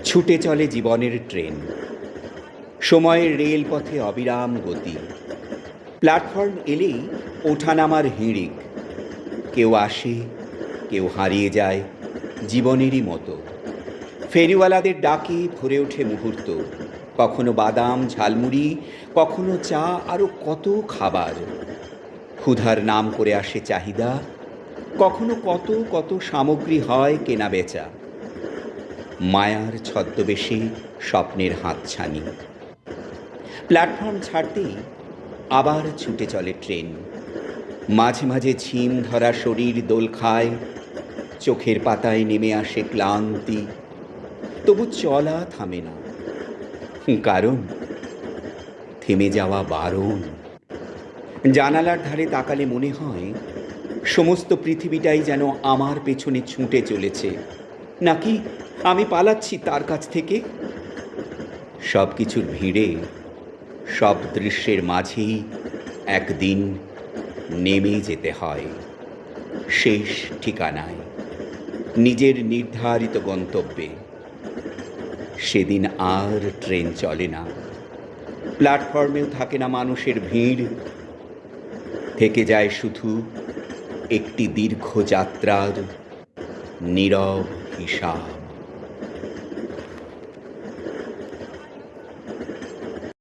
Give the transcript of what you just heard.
ছুটে চলে জীবনের ট্রেন, সময়ের রেলপথে অবিরাম গতি। প্ল্যাটফর্ম এলেই ওঠানামার হিড়িক, কেউ আসে, কেউ হারিয়ে যায় জীবনেরই মতো। ফেরিওয়ালাদের ডাকে ভরে ওঠে মুহূর্ত, কখনো বাদাম ঝালমুড়ি, কখনো চা, আরও কত খাবার। ক্ষুধার নাম করে আসে চাহিদা, কখনো কত কত সামগ্রী হয় কেনা বেচা। মায়ার ছদ্মবেশে স্বপ্নের হাতছানি। প্ল্যাটফর্ম ছাড়তেই আবার ছুটে চলে ট্রেন। মাঝে মাঝে ঝিম ধরা শরীর দোল খায়, চোখের পাতায় নেমে আসে ক্লান্তি, তবু চলা থামে না, কারণ থেমে যাওয়া বারণ। জানালার ধারে তাকালে মনে হয় সমস্ত পৃথিবীটাই যেন আমার পেছনে ছুটে চলেছে, নাকি আমি পালাচ্ছি তার কাছ থেকে। সব কিছুর ভিড়ে, সব দৃশ্যের মাঝেই একদিন নেমে যেতে হয় শেষ ঠিকানায়, নিজের নির্ধারিত গন্তব্যে। সেদিন আর ট্রেন চলে না, প্ল্যাটফর্মেও থাকে না মানুষের ভিড়, থেকে যায় শুধু একটি দীর্ঘ যাত্রার নীরব হিসাব।